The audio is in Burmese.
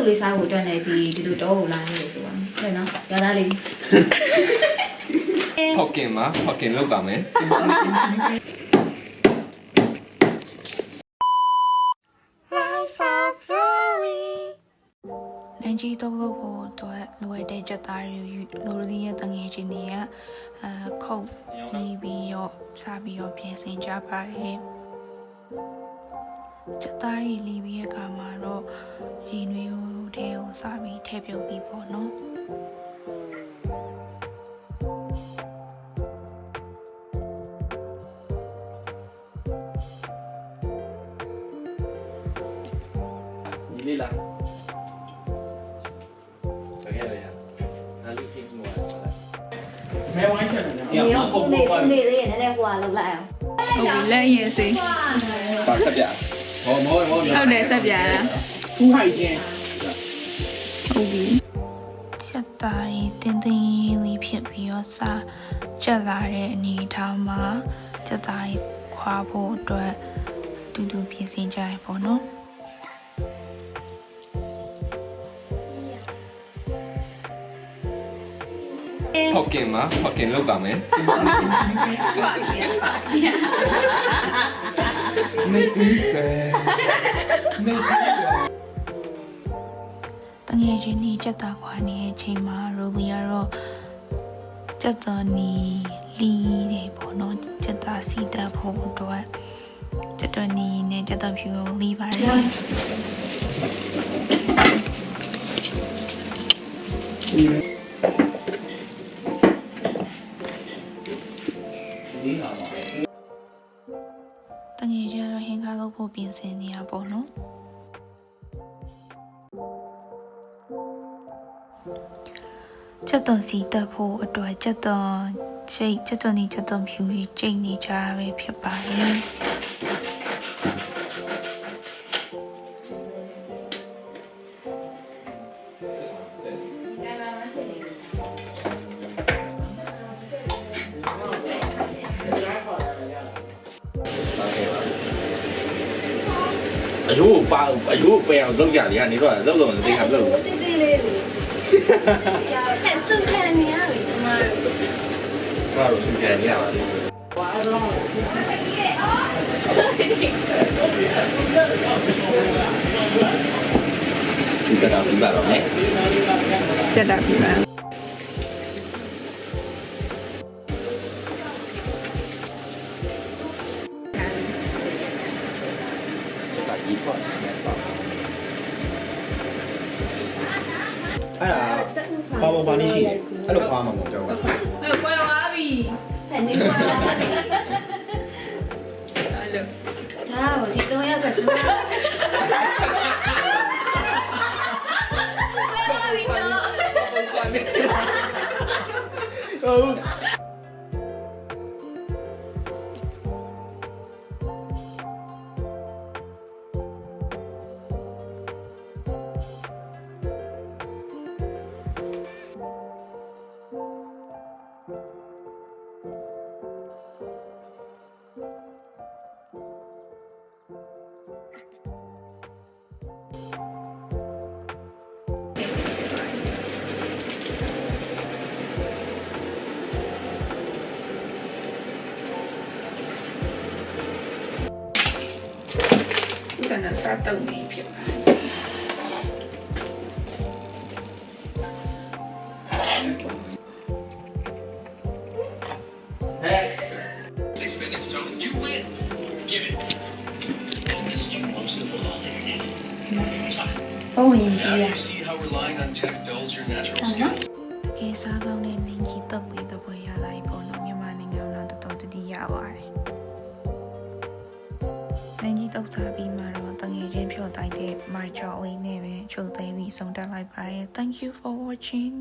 လေးစားဖို့အတွက်နဲ့ဒီလိုတော့လာနေလို့ဆိုပါမယ်ဟုတ်နော်ရသားလေးဟုတ်ကင်ပါဟုတ်ကင်လောက်ပါမယ်နိုင်ကြီးတော့လို့ဖို့တော့လိုရတဲ့ချက်သားတွေလိုရတဲ့တငယ်ချင်းတွေကခုတ်ပြီးတော့စားပြီးတော့ပြင်ဆင်ကြပါတယ်ချက်သားတွေလီပြီးတဲ့အခါမှာတော့ရေနွေးထဲကိုစားပြီးထည့်ပြုတ်ပြီးပေါ့နော်ညီလေးလားတကယ်လေအားလုံးဖြစ်မှာမဲဝိုင်းချက်နေတယ် ဒီရောဦးနေလေးနဲ့နည်းနည်းဟိုကလောက်လိုက်အောင် ဟုတ်လက်ရင်စိပါဆက်ပြမဟုတ်ဟုတ်တယ်ဆက်ပြလား ဖူးဟိုက်ချင်း ဟုတ်ပြီချက်သားရီတင်းတင်းလေးဖြစ်ပြီးတော့စားကြက်လာတဲ့အနေထားမှာချက်သားရီခွာဖို့အတွက်အတူတူပြင်ဆင်ကြရပေါ့နော်ဟုတ်ကင်ပါဟုတ်ကင်လောက်ပါမယ်မေးပြီးစဲမေးတငယ်ချင်းကြီးချက်သားခွာနေတဲ့အချိန်မှာရိုလီကတော့ချက်သားနီလီတယ်ပေါ့နော်ချက်သားစီတက်ဖို့အတွက်ချက်တော်နီနဲ့ချက်တော်ဖြူကိုလီပါတယ်တငယ်ချင်းကတော့ဟင်းကားလုပ်ဖို့ပြင်ဆင်နေရပေါ့နော်ချက်သွန်စီတက်ဖို့အတွက်ချက်သွန်နီချက်သွန်ဖြူကြီးကျိတ်နေကြရပဲဖြစ်ပါတယ်အယိုးပါအယိုးပယ်အောင်လုပ်ကြတယ်ကနေတော့လုပ်လို့သိခါမလုပ်ဘူးတိတိလေးလေးဆက်စုထဲနေရပြီကျမတို့ဘာလို့သူကြနေရပါလဲဒီကတော့ဒီပါတော့ねတက်တာပြီပါဒီပေါ့နဲ့ဆောက်အဲ့ဒါဘာနည်းရှိတယ်အဲ့လိုခွာမှာမဟုတ်ကြောက်ဘူးအဲ့ကွယ်သွားပြီဖက်နေပါလားအဲ့လိုဒါဟိုဒီ3ယောက်ကကျမဟုတ်ကနစားတုံနေဖြစ်ပါဖုန်းရင်ကြည့်ရကေစားကောင်းတဲ့နင်းကြီးတုပ်လေးတစ်ပွဲရလိုက်ပေါ့နော်မြန်မာနိုင်ငံမှာတော်တော်တတိယပါတယ်နင်းကြီးတုပ်စားပြီးမှတော့တငယ်ချင်းဖြော်တိုက်တဲ့ my jolly နဲ့ပဲချုပ်သိမ်းပြီးဆုံးတက်လိုက်ပါရဲ့ thank you for watching